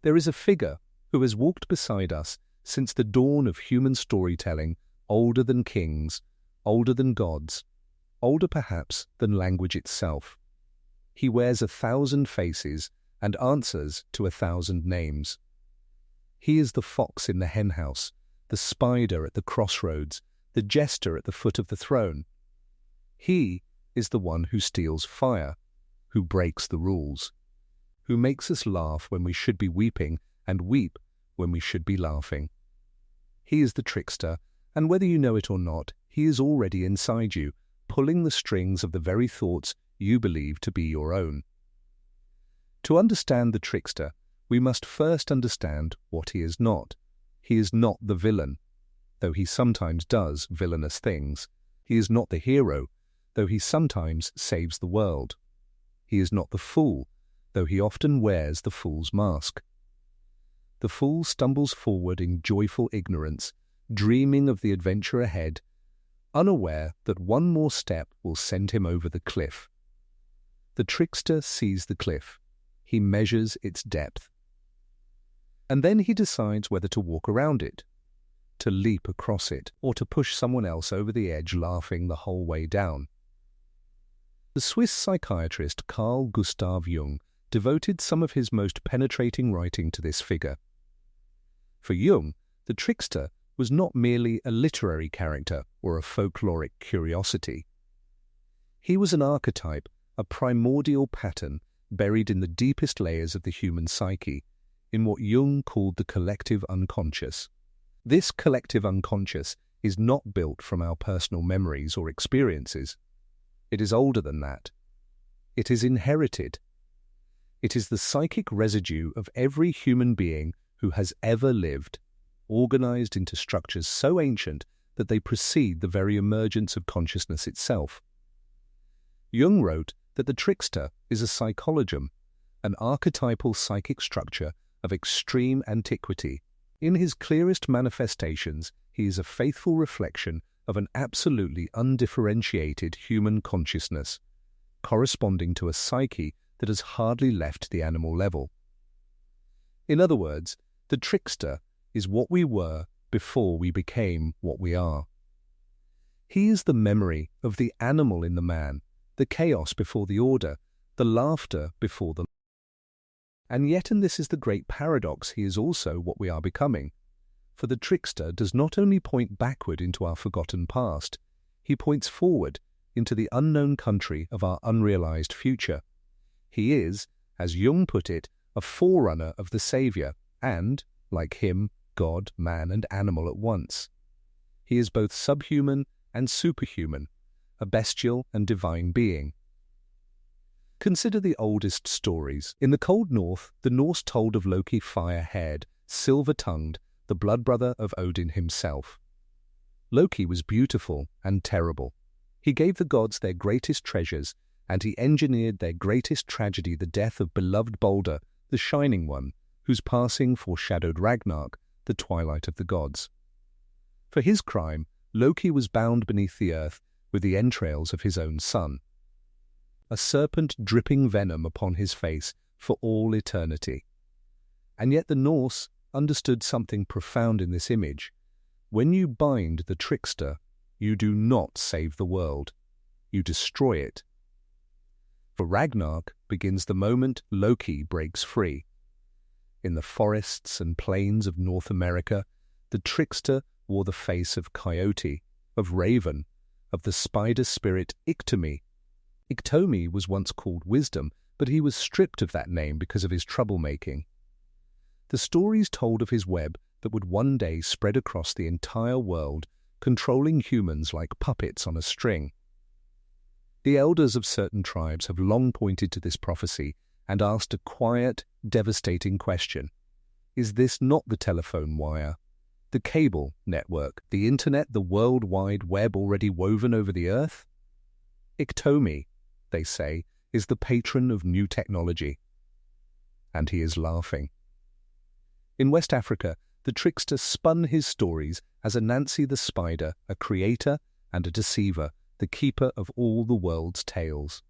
There is a figure who has walked beside us since the dawn of human storytelling, older than kings, older than gods, older perhaps than language itself. He wears 1,000 faces and answers to 1,000 names. He is the fox in the henhouse, the spider at the crossroads, the jester at the foot of the throne. He is the one who steals fire, who breaks the rules, who makes us laugh when we should be weeping and weep when we should be laughing. He is the trickster, and whether you know it or not, he is already inside you, pulling the strings of the very thoughts you believe to be your own. To understand the trickster, we must first understand what he is not. He is not the villain, though he sometimes does villainous things. He is not the hero, though he sometimes saves the world. He is not the fool, though he often wears the fool's mask. The fool stumbles forward in joyful ignorance, dreaming of the adventure ahead, unaware that one more step will send him over the cliff. The trickster sees the cliff. He measures its depth. And then he decides whether to walk around it, to leap across it, or to push someone else over the edge laughing the whole way down. The Swiss psychiatrist Carl Gustav Jung devoted some of his most penetrating writing to this figure. For Jung, the trickster was not merely a literary character or a folkloric curiosity. He was an archetype, a primordial pattern buried in the deepest layers of the human psyche, in what Jung called the collective unconscious. This collective unconscious is not built from our personal memories or experiences. It is older than that. It is inherited. It is the psychic residue of every human being who has ever lived, organized into structures so ancient that they precede the very emergence of consciousness itself. Jung wrote that the trickster is a psychologium, an archetypal psychic structure of extreme antiquity. In his clearest manifestations, he is a faithful reflection of an absolutely undifferentiated human consciousness, corresponding to a psyche that has hardly left the animal level. In other words, the trickster is what we were before we became what we are. He is the memory of the animal in the man, the chaos before the order, the laughter before the... And yet, and this is the great paradox, he is also what we are becoming. For the trickster does not only point backward into our forgotten past, he points forward into the unknown country of our unrealized future. He is, as Jung put it, a forerunner of the Saviour, and, like him, God, man, and animal at once. He is both subhuman and superhuman, a bestial and divine being. Consider the oldest stories. In the cold north, the Norse told of Loki, fire-haired, silver-tongued, the blood brother of Odin himself. Loki was beautiful and terrible. He gave the gods their greatest treasures, and he engineered their greatest tragedy, the death of beloved Balder, the Shining One, whose passing foreshadowed Ragnarok, the twilight of the gods. For his crime, Loki was bound beneath the earth with the entrails of his own son, a serpent dripping venom upon his face for all eternity. And yet the Norse understood something profound in this image. When you bind the trickster, you do not save the world, you destroy it. For Ragnarok begins the moment Loki breaks free. In the forests and plains of North America, the trickster wore the face of Coyote, of Raven, of the spider spirit Iktomi. Iktomi was once called wisdom, but he was stripped of that name because of his troublemaking. The stories told of his web that would one day spread across the entire world, controlling humans like puppets on a string. The elders of certain tribes have long pointed to this prophecy and asked a quiet, devastating question. Is this not the telephone wire, the cable network, the internet, the World Wide Web already woven over the earth? Iktomi, they say, is the patron of new technology. And he is laughing. In West Africa, the trickster spun his stories as Anansi the spider, a creator and a deceiver, the keeper of all the world's tales.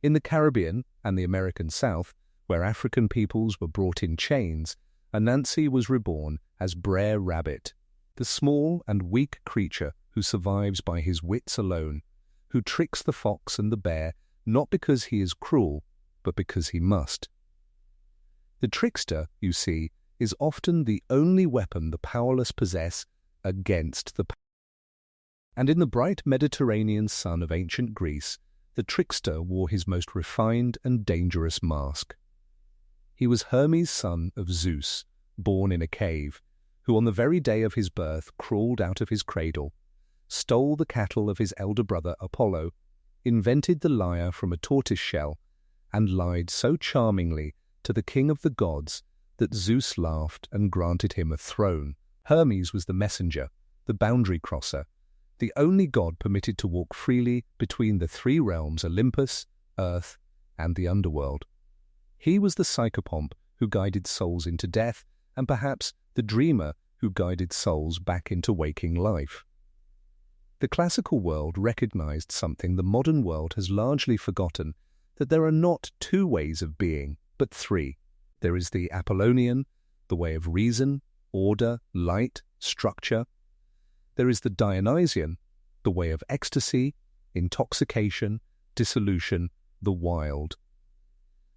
In the Caribbean and the American South, Where African peoples were brought in chains, Anansi was reborn as Brer Rabbit, the small and weak creature who survives by his wits alone, who tricks the fox and the bear not because he is cruel, but because he must. The trickster, you see, is often the only weapon the powerless possess against the powerful. And in the bright Mediterranean sun of ancient Greece, the trickster wore his most refined and dangerous mask. He was Hermes, son of Zeus, born in a cave, who on the very day of his birth crawled out of his cradle, stole the cattle of his elder brother Apollo, invented the lyre from a tortoise shell, and lied so charmingly to the king of the gods that Zeus laughed and granted him a throne. Hermes was the messenger, the boundary crosser, the only god permitted to walk freely between the three realms Olympus, Earth, and the underworld. He was the psychopomp who guided souls into death, and perhaps the dreamer who guided souls back into waking life. The classical world recognized something the modern world has largely forgotten, that there are not two ways of being, but three. There is the Apollonian, the way of reason, order, light, structure. There is the Dionysian, the way of ecstasy, intoxication, dissolution, the wild.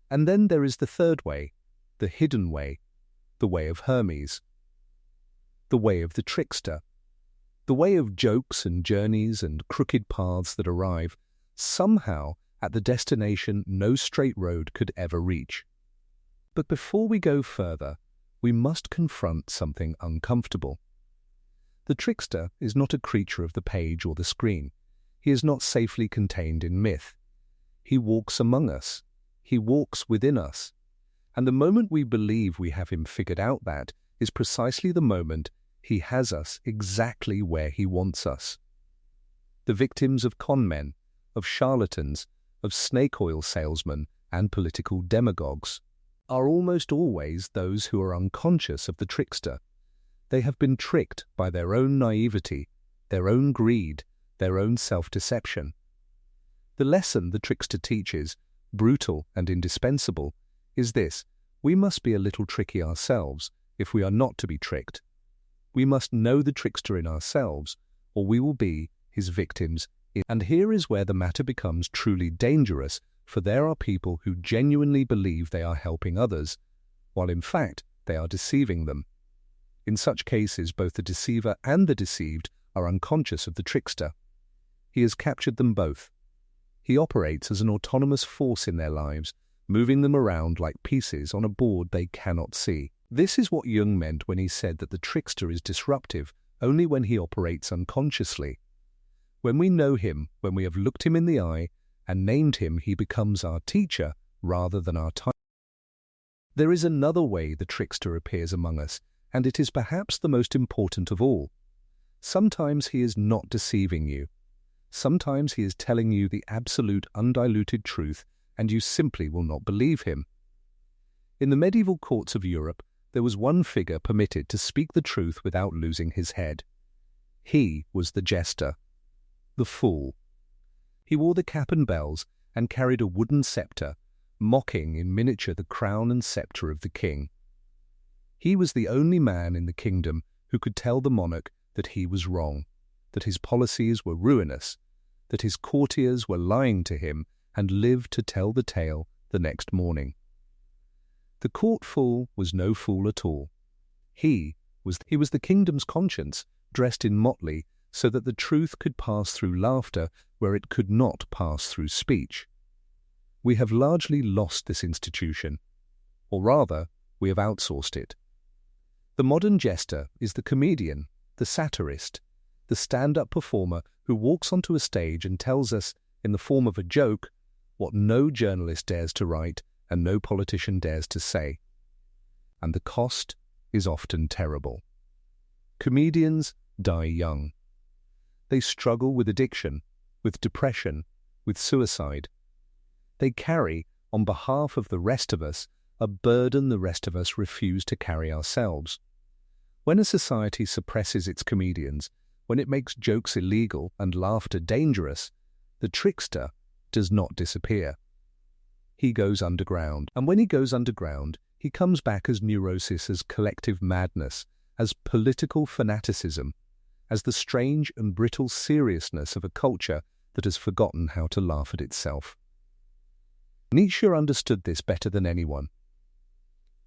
And then there is the third way, the hidden way, the way of Hermes, the way of the trickster, the way of jokes and journeys and crooked paths that arrive somehow at the destination no straight road could ever reach. But before we go further, we must confront something uncomfortable. The trickster is not a creature of the page or the screen. He is not safely contained in myth. He walks among us. He walks within us. And the moment we believe we have him figured out, that is precisely the moment he has us exactly where he wants us. The victims of con men, of charlatans, of snake oil salesmen and political demagogues are almost always those who are unconscious of the trickster. They have been tricked by their own naivety, their own greed, their own self-deception. The lesson the trickster teaches, brutal and indispensable, is this: we must be a little tricky ourselves if we are not to be tricked. We must know the trickster in ourselves, or we will be his victims. And here is where the matter becomes truly dangerous, for there are people who genuinely believe they are helping others, while in fact they are deceiving them. In such cases, both the deceiver and the deceived are unconscious of the trickster. He has captured them both. He operates as an autonomous force in their lives, moving them around like pieces on a board they cannot see. This is what Jung meant when he said that the trickster is disruptive only when he operates unconsciously. When we know him, when we have looked him in the eye and named him, he becomes our teacher rather than our tyrant. There is another way the trickster appears among us, and it is perhaps the most important of all. Sometimes he is not deceiving you. Sometimes he is telling you the absolute undiluted truth, and you simply will not believe him. In the medieval courts of Europe, there was one figure permitted to speak the truth without losing his head. He was the jester, the fool. He wore the cap and bells and carried a wooden scepter, mocking in miniature the crown and scepter of the king. He was the only man in the kingdom who could tell the monarch that he was wrong, that his policies were ruinous, that his courtiers were lying to him, and lived to tell the tale the next morning. The court fool was no fool at all. He was the kingdom's conscience, dressed in motley, so that the truth could pass through laughter where it could not pass through speech. We have largely lost this institution, or rather, we have outsourced it. The modern jester is the comedian, the satirist, the stand-up performer who walks onto a stage and tells us, in the form of a joke, what no journalist dares to write and no politician dares to say. And the cost is often terrible. Comedians die young. They struggle with addiction, with depression, with suicide. They carry, on behalf of the rest of us, a burden the rest of us refuse to carry ourselves. When a society suppresses its comedians, when it makes jokes illegal and laughter dangerous, the trickster does not disappear. he goes underground. And when he goes underground, he comes back as neurosis, as collective madness, as political fanaticism, as the strange and brittle seriousness of a culture that has forgotten how to laugh at itself. Nietzsche understood this better than anyone.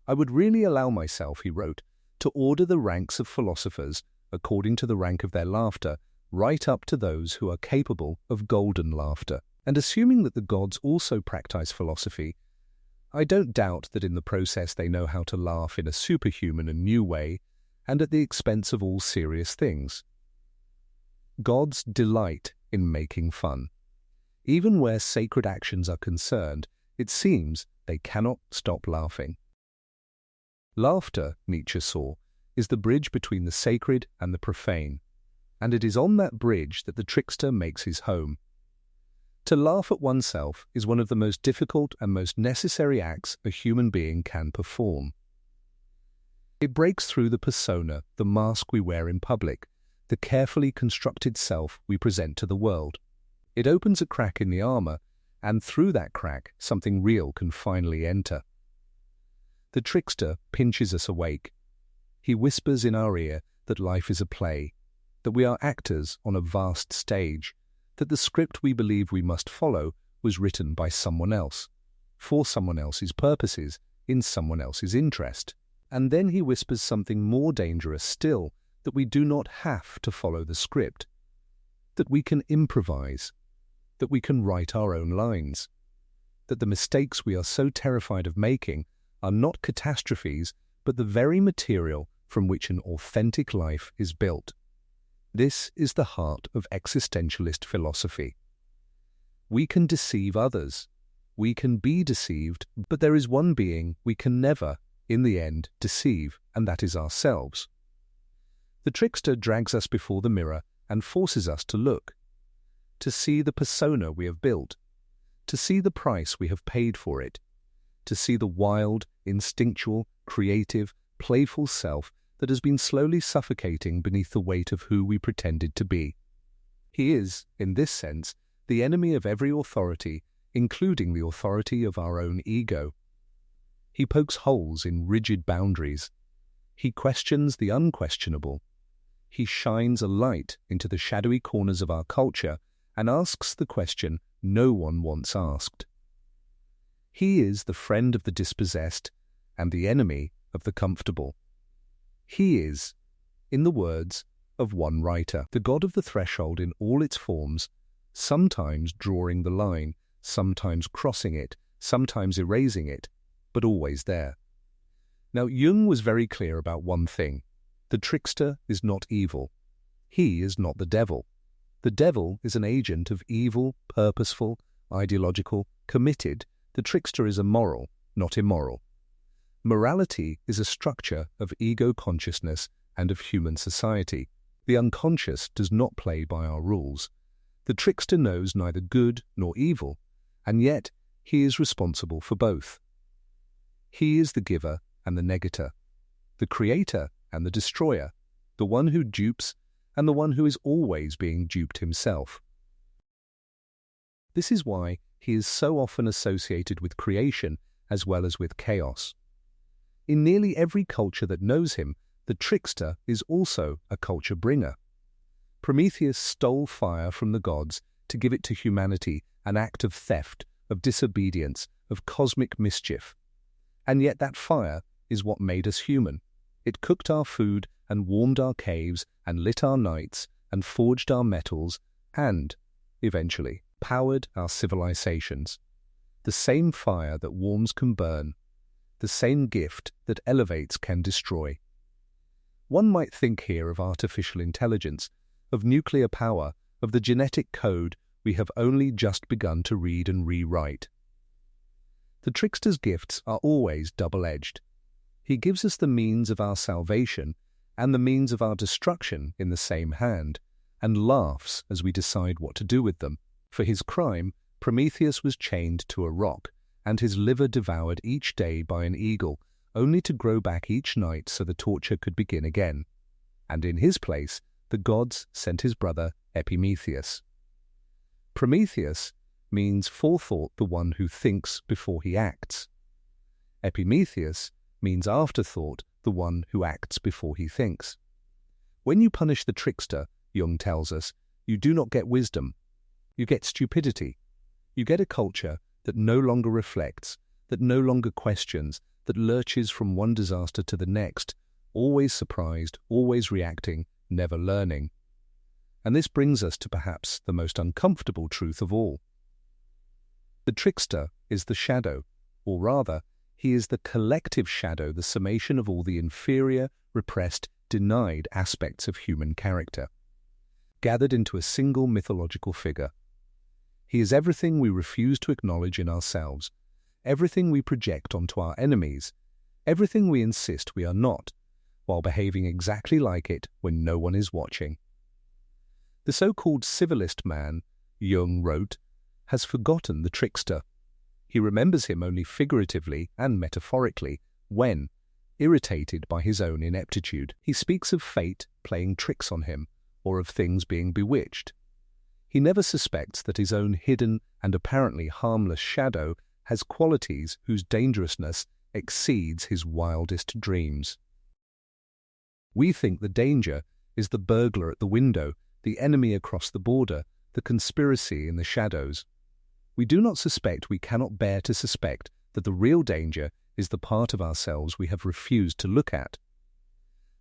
"I would really allow myself," he wrote, "to order the ranks of philosophers according to the rank of their laughter, right up to those who are capable of golden laughter. And assuming that the gods also practice philosophy, I don't doubt that in the process they know how to laugh in a superhuman and new way, and at the expense of all serious things. Gods delight in making fun. Even where sacred actions are concerned, it seems they cannot stop laughing." Laughter, Nietzsche saw, is the bridge between the sacred and the profane, and it is on that bridge that the trickster makes his home. To laugh at oneself is one of the most difficult and most necessary acts a human being can perform. It breaks through the persona, the mask we wear in public, the carefully constructed self we present to the world. It opens a crack in the armor, and through that crack, something real can finally enter. The trickster pinches us awake. He whispers in our ear that life is a play, that we are actors on a vast stage, that the script we believe we must follow was written by someone else, for someone else's purposes, in someone else's interest. And then he whispers something more dangerous still, that we do not have to follow the script, that we can improvise, that we can write our own lines, that the mistakes we are so terrified of making are not catastrophes, but the very material from which an authentic life is built. This is the heart of existentialist philosophy. We can deceive others. We can be deceived, but there is one being we can never, in the end, deceive, and that is ourselves. The trickster drags us before the mirror and forces us to look, to see the persona we have built, to see the price we have paid for it, to see the wild, instinctual, creative, playful self that has been slowly suffocating beneath the weight of who we pretended to be. He is, in this sense, the enemy of every authority, including the authority of our own ego. He pokes holes in rigid boundaries. He questions the unquestionable. He shines a light into the shadowy corners of our culture and asks the question no one once asked. He is the friend of the dispossessed and the enemy of the comfortable. He is, in the words of one writer, the god of the threshold in all its forms, sometimes drawing the line, sometimes crossing it, sometimes erasing it, but always there. Now, Jung was very clear about one thing. The trickster is not evil. He is not the devil. The devil is an agent of evil, purposeful, ideological, committed. The trickster is immoral, not immoral. Morality is a structure of ego consciousness and of human society. The unconscious does not play by our rules. The trickster knows neither good nor evil, and yet he is responsible for both. He is the giver and the negator, the creator and the destroyer, the one who dupes and the one who is always being duped himself. This is why he is so often associated with creation as well as with chaos. In nearly every culture that knows him, the trickster is also a culture bringer. Prometheus stole fire from the gods to give it to humanity, an act of theft, of disobedience, of cosmic mischief. And yet that fire is what made us human. It cooked our food and warmed our caves and lit our nights and forged our metals and, eventually, powered our civilizations. The same fire that warms can burn. The same gift that elevates can destroy. One might think here of artificial intelligence, of nuclear power, of the genetic code we have only just begun to read and rewrite. The trickster's gifts are always double-edged. He gives us the means of our salvation and the means of our destruction in the same hand, and laughs as we decide what to do with them. For his crime, Prometheus was chained to a rock, and his liver devoured each day by an eagle, only to grow back each night so the torture could begin again. And in his place, the gods sent his brother Epimetheus. Prometheus, means forethought, the one who thinks before he acts. Epimetheus means afterthought, the one who acts before he thinks. When you punish the trickster, Jung tells us, you do not get wisdom. You get stupidity. You get a culture that no longer reflects, that no longer questions, that lurches from one disaster to the next, always surprised, always reacting, never learning. And this brings us to perhaps the most uncomfortable truth of all. The trickster is the shadow, or rather, he is the collective shadow, the summation of all the inferior, repressed, denied aspects of human character, gathered into a single mythological figure. He is everything we refuse to acknowledge in ourselves, everything we project onto our enemies, everything we insist we are not, while behaving exactly like it when no one is watching. The so-called civilist man, Jung wrote, has forgotten the trickster. He remembers him only figuratively and metaphorically when, irritated by his own ineptitude, he speaks of fate playing tricks on him or of things being bewitched. He never suspects that his own hidden and apparently harmless shadow has qualities whose dangerousness exceeds his wildest dreams. We think the danger is the burglar at the window, the enemy across the border, the conspiracy in the shadows. We do not suspect, we cannot bear to suspect, that the real danger is the part of ourselves we have refused to look at.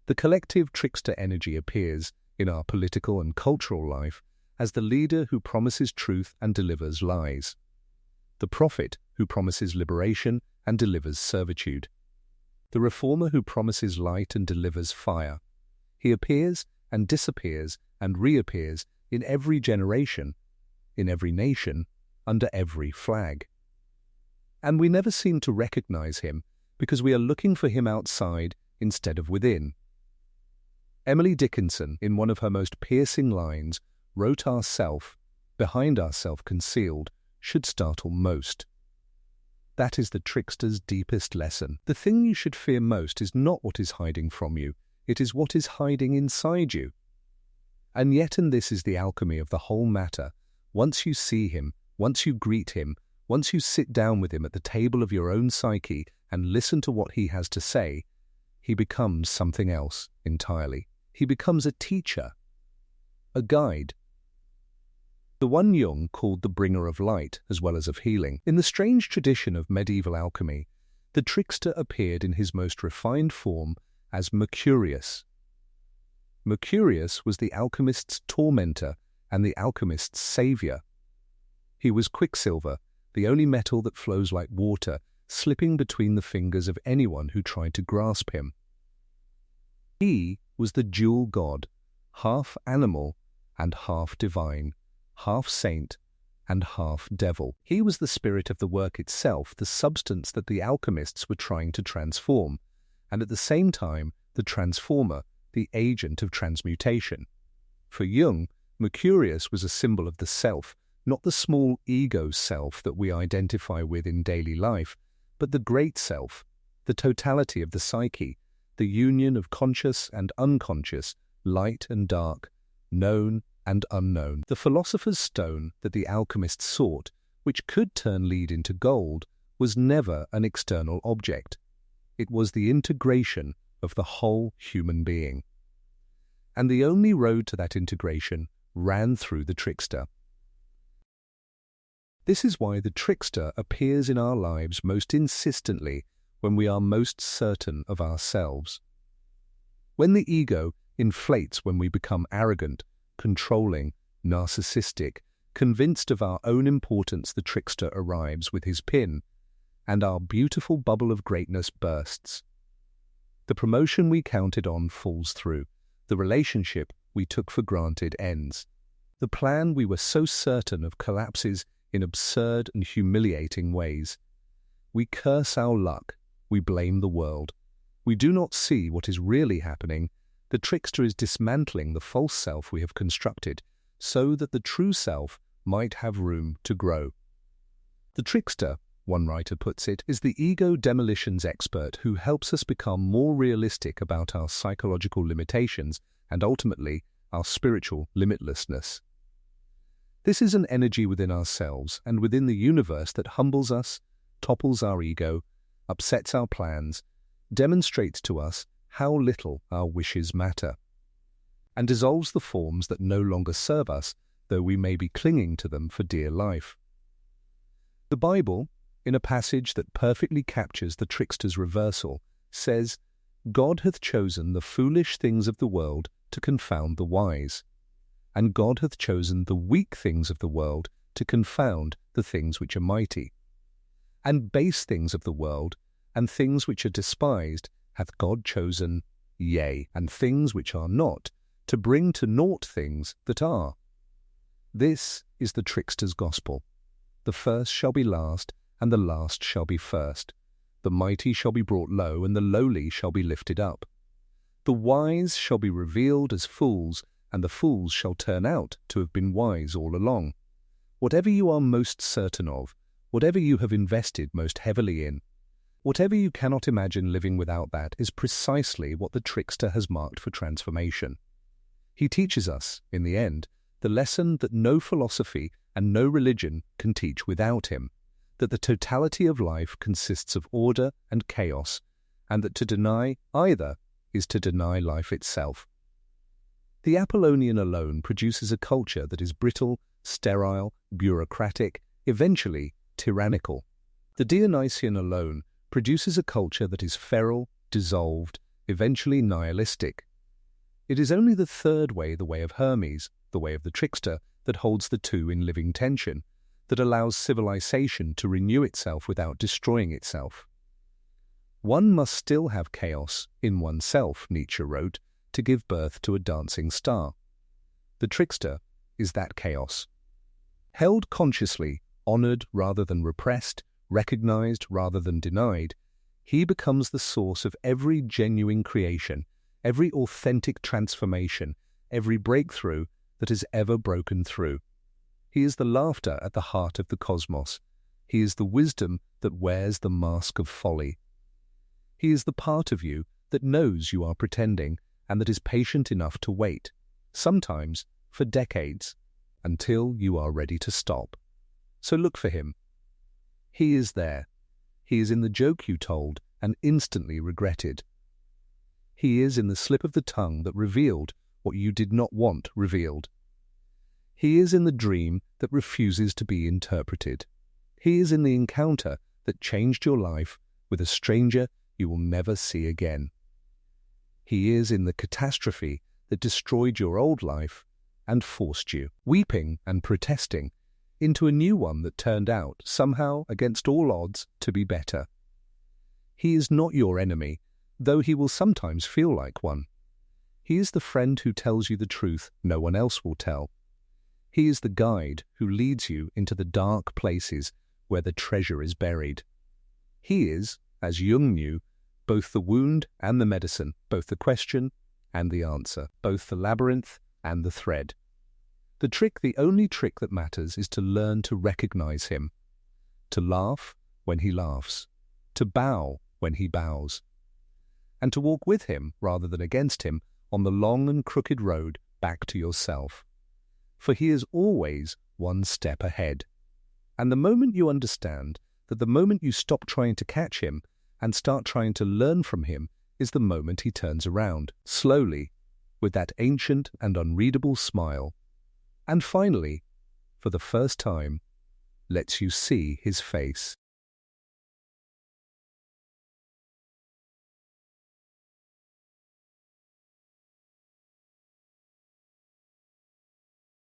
The collective trickster energy appears, in our political and cultural life, as the leader who promises truth and delivers lies, the prophet who promises liberation and delivers servitude, the reformer who promises light and delivers fire. He appears and disappears and reappears in every generation, in every nation, under every flag. And we never seem to recognize him because we are looking for him outside instead of within. Emily Dickinson, in one of her most piercing lines, wrote our self, behind our self concealed, should startle most. That is the trickster's deepest lesson. The thing you should fear most is not what is hiding from you, it is what is hiding inside you. And yet, and this is the alchemy of the whole matter, once you see him, once you greet him, once you sit down with him at the table of your own psyche and listen to what he has to say, he becomes something else entirely. He becomes a teacher, a guide. The one Jung called the bringer of light as well as of healing. In the strange tradition of medieval alchemy, the trickster appeared in his most refined form as Mercurius. Mercurius was the alchemist's tormentor and the alchemist's savior. He was quicksilver, the only metal that flows like water, slipping between the fingers of anyone who tried to grasp him. He was the dual god, half animal and half divine, half saint and half devil. He was the spirit of the work itself, the substance that the alchemists were trying to transform, and at the same time the transformer, the agent of transmutation. For Jung, Mercurius was a symbol of the self, not the small ego self that we identify with in daily life, but the great self, the totality of the psyche, the union of conscious and unconscious, light and dark, known and unknown. The philosopher's stone that the alchemists sought, which could turn lead into gold, was never an external object. It was the integration of the whole human being. And the only road to that integration ran through the trickster. This is why the trickster appears in our lives most insistently when we are most certain of ourselves. When the ego inflates, when we become arrogant, controlling, narcissistic, convinced of our own importance, the trickster arrives with his pin, and our beautiful bubble of greatness bursts. The promotion we counted on falls through. The relationship we took for granted ends. The plan we were so certain of collapses in absurd and humiliating ways. We curse our luck. We blame the world. We do not see what is really happening. The trickster is dismantling the false self we have constructed so that the true self might have room to grow. The trickster, one writer puts it, is the ego demolitions expert who helps us become more realistic about our psychological limitations and ultimately our spiritual limitlessness. This is an energy within ourselves and within the universe that humbles us, topples our ego, upsets our plans, demonstrates to us how little our wishes matter, and dissolves the forms that no longer serve us, though we may be clinging to them for dear life. The Bible, in a passage that perfectly captures the trickster's reversal, says, "God hath chosen the foolish things of the world to confound the wise, and God hath chosen the weak things of the world to confound the things which are mighty. And base things of the world, and things which are despised, hath God chosen, yea, and things which are not, to bring to naught things that are." This is the trickster's gospel. The first shall be last, and the last shall be first. The mighty shall be brought low, and the lowly shall be lifted up. The wise shall be revealed as fools, and the fools shall turn out to have been wise all along. Whatever you are most certain of, whatever you have invested most heavily in, whatever you cannot imagine living without, that is precisely what the trickster has marked for transformation. He teaches us, in the end, the lesson that no philosophy and no religion can teach without him, that the totality of life consists of order and chaos, and that to deny either is to deny life itself. The Apollonian alone produces a culture that is brittle, sterile, bureaucratic, eventually tyrannical. The Dionysian alone produces a culture that is feral, dissolved, eventually nihilistic. It is only the third way, the way of Hermes, the way of the trickster, that holds the two in living tension, that allows civilization to renew itself without destroying itself. One must still have chaos in oneself, Nietzsche wrote, to give birth to a dancing star. The trickster is that chaos. Held consciously, honored rather than repressed, recognized rather than denied, he becomes the source of every genuine creation, every authentic transformation, every breakthrough that has ever broken through. He is the laughter at the heart of the cosmos. He is the wisdom that wears the mask of folly. He is the part of you that knows you are pretending and that is patient enough to wait, sometimes for decades, until you are ready to stop. So look for him. He is there. He is in the joke you told and instantly regretted. He is in the slip of the tongue that revealed what you did not want revealed. He is in the dream that refuses to be interpreted. He is in the encounter that changed your life with a stranger you will never see again. He is in the catastrophe that destroyed your old life and forced you, weeping and protesting, into a new one that turned out, somehow against all odds, to be better. He is not your enemy, though he will sometimes feel like one. He is the friend who tells you the truth no one else will tell. He is the guide who leads you into the dark places where the treasure is buried. He is, as Jung knew, both the wound and the medicine, both the question and the answer, both the labyrinth and the thread. The only trick that matters is to learn to recognize him, to laugh when he laughs, to bow when he bows, and to walk with him rather than against him on the long and crooked road back to yourself. For he is always one step ahead. And the moment you understand that the moment you stop trying to catch him and start trying to learn from him is the moment he turns around, slowly, with that ancient and unreadable smile, and finally, for the first time, lets you see his face.